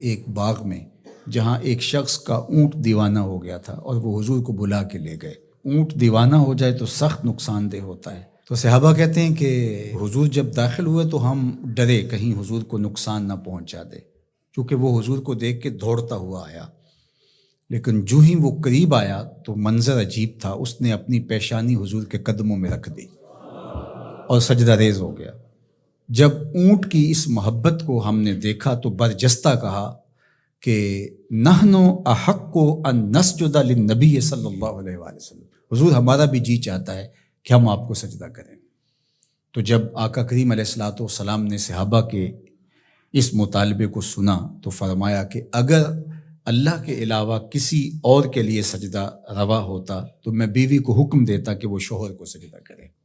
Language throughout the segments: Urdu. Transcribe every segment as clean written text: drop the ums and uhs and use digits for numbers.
ایک باغ میں جہاں ایک شخص کا اونٹ دیوانہ ہو گیا تھا اور وہ حضور کو بلا کے لے گئے۔ اونٹ دیوانہ ہو جائے تو سخت نقصان دہ ہوتا ہے، تو صحابہ کہتے ہیں کہ حضور جب داخل ہوئے تو ہم ڈرے کہیں حضور کو نقصان نہ پہنچا دے، کیونکہ وہ حضور کو دیکھ کے دوڑتا ہوا آیا، لیکن جو ہی وہ قریب آیا تو منظر عجیب تھا۔ اس نے اپنی پیشانی حضور کے قدموں میں رکھ دی اور سجدہ ریز ہو گیا۔ جب اونٹ کی اس محبت کو ہم نے دیکھا تو برجستہ کہا کہ نحن احق ان نسجد للنبی صلی اللہ علیہ وآلہ وسلم، حضور ہمارا بھی جی چاہتا ہے کہ ہم آپ کو سجدہ کریں۔ تو جب آقا کریم علیہ الصلوۃ والسلام نے صحابہ کے اس مطالبے کو سنا تو فرمایا کہ اگر اللہ کے علاوہ کسی اور کے لیے سجدہ روا ہوتا تو میں بیوی کو حکم دیتا کہ وہ شوہر کو سجدہ کرے۔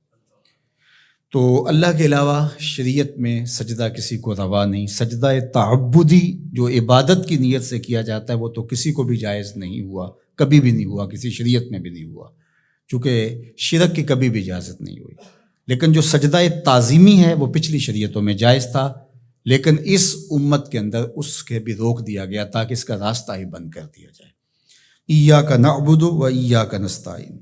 تو اللہ کے علاوہ شریعت میں سجدہ کسی کو روا نہیں۔ سجدہ تعبدی جو عبادت کی نیت سے کیا جاتا ہے وہ تو کسی کو بھی جائز نہیں ہوا، کبھی بھی نہیں ہوا، کسی شریعت میں بھی نہیں ہوا، چونکہ شرک کی کبھی بھی اجازت نہیں ہوئی۔ لیکن جو سجدہ تعظیمی ہے وہ پچھلی شریعتوں میں جائز تھا، لیکن اس امت کے اندر اس کے بھی روک دیا گیا تاکہ اس کا راستہ ہی بند کر دیا جائے۔ ایاک نعبد و ایاک نستعین،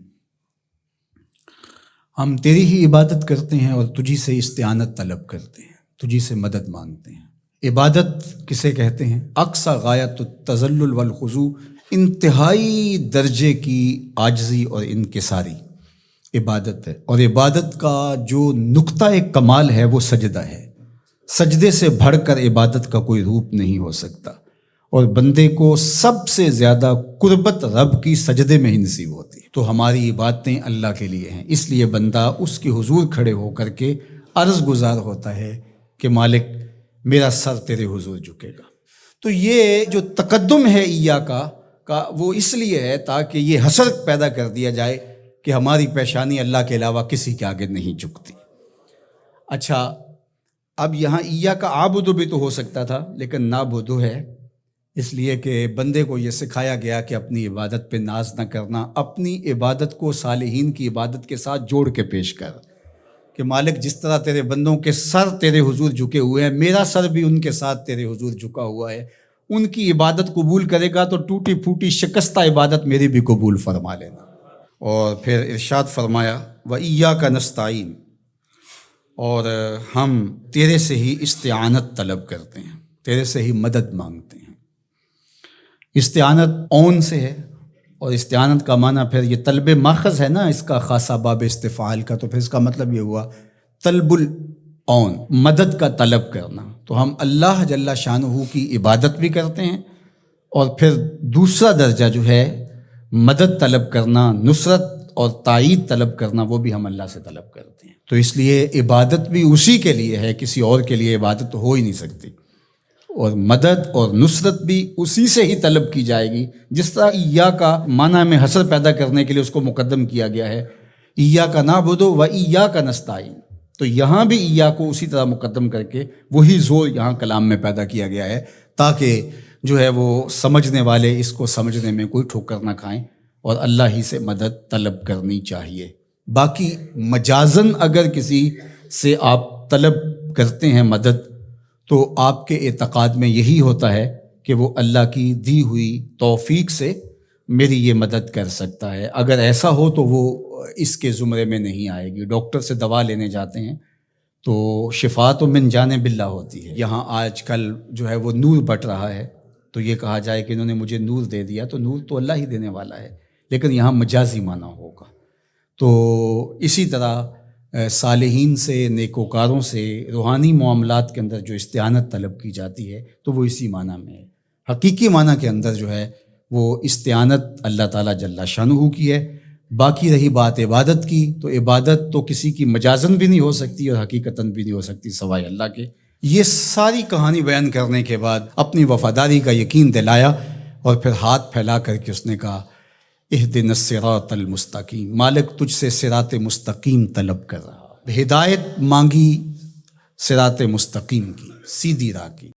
ہم تیری ہی عبادت کرتے ہیں اور تجھی سے استعانت طلب کرتے ہیں، تجھی سے مدد مانگتے ہیں۔ عبادت کسے کہتے ہیں؟ اقصی غایت التذلل والخضوع، انتہائی درجے کی عاجزی اور انکساری عبادت ہے، اور عبادت کا جو نقطہ کمال ہے وہ سجدہ ہے۔ سجدے سے بڑھ کر عبادت کا کوئی روپ نہیں ہو سکتا، اور بندے کو سب سے زیادہ قربت رب کی سجدے میں ہی نصیب ہوتی ہے۔ تو ہماری عبادتیں اللہ کے لیے ہیں، اس لیے بندہ اس کے حضور کھڑے ہو کر کے عرض گزار ہوتا ہے کہ مالک میرا سر تیرے حضور جھکے گا۔ تو یہ جو تقدم ہے ایاک کا وہ اس لیے ہے تاکہ یہ حسر پیدا کر دیا جائے کہ ہماری پیشانی اللہ کے علاوہ کسی کے آگے نہیں جھکتی۔ اچھا، اب یہاں ایاک اعبد بھی تو ہو سکتا تھا، لیکن نعبد ہے، اس لیے کہ بندے کو یہ سکھایا گیا کہ اپنی عبادت پہ ناز نہ کرنا، اپنی عبادت کو صالحین کی عبادت کے ساتھ جوڑ کے پیش کر کہ مالک جس طرح تیرے بندوں کے سر تیرے حضور جھکے ہوئے ہیں، میرا سر بھی ان کے ساتھ تیرے حضور جھکا ہوا ہے، ان کی عبادت قبول کرے گا تو ٹوٹی پھوٹی شکستہ عبادت میری بھی قبول فرما لینا۔ اور پھر ارشاد فرمایا وَإِيَّاكَ نَسْتَعِينُ، اور ہم تیرے سے ہی استعانت طلب کرتے ہیں، تیرے سے ہی مدد مانگتے ہیں۔ استعانت اون سے ہے، اور استعانت کا معنی پھر یہ طلب ماخذ ہے نا، اس کا خاصہ باب استفعال کا، تو پھر اس کا مطلب یہ ہوا طلب الاون، مدد کا طلب کرنا۔ تو ہم اللہ جل شانہ کی عبادت بھی کرتے ہیں، اور پھر دوسرا درجہ جو ہے مدد طلب کرنا، نصرت اور تائید طلب کرنا، وہ بھی ہم اللہ سے طلب کرتے ہیں۔ تو اس لیے عبادت بھی اسی کے لیے ہے، کسی اور کے لیے عبادت تو ہو ہی نہیں سکتی، اور مدد اور نصرت بھی اسی سے ہی طلب کی جائے گی۔ جس طرح ایاک معنی میں حسر پیدا کرنے کے لیے اس کو مقدم کیا گیا ہے، ایاک نعبد و ایاک نستعین، تو یہاں بھی ایاک کو اسی طرح مقدم کر کے وہی زور یہاں کلام میں پیدا کیا گیا ہے، تاکہ جو ہے وہ سمجھنے والے اس کو سمجھنے میں کوئی ٹھوکر نہ کھائیں، اور اللہ ہی سے مدد طلب کرنی چاہیے۔ باقی مجازن اگر کسی سے آپ طلب کرتے ہیں مدد، تو آپ کے اعتقاد میں یہی ہوتا ہے کہ وہ اللہ کی دی ہوئی توفیق سے میری یہ مدد کر سکتا ہے۔ اگر ایسا ہو تو وہ اس کے زمرے میں نہیں آئے گی۔ ڈاکٹر سے دوا لینے جاتے ہیں تو شفا تو من جانب اللہ ہوتی ہے۔ یہاں آج کل جو ہے وہ نور بٹ رہا ہے، تو یہ کہا جائے کہ انہوں نے مجھے نور دے دیا، تو نور تو اللہ ہی دینے والا ہے، لیکن یہاں مجازی معنی ہوگا۔ تو اسی طرح صالحین سے، نیکوکاروں سے روحانی معاملات کے اندر جو استعانت طلب کی جاتی ہے تو وہ اسی معنی میں ہے۔ حقیقی معنی کے اندر جو ہے وہ استعانت اللہ تعالیٰ جل شانہ کی ہے۔ باقی رہی بات عبادت کی، تو عبادت تو کسی کی مجازن بھی نہیں ہو سکتی اور حقیقتاً بھی نہیں ہو سکتی سوائے اللہ کے۔ یہ ساری کہانی بیان کرنے کے بعد اپنی وفاداری کا یقین دلایا، اور پھر ہاتھ پھیلا کر کے اس نے کہا اہدنا الصراط المستقیم، مالک تجھ سے صراط مستقیم طلب کر رہا، ہدایت مانگی صراط مستقیم کی، سیدھی راہ کی۔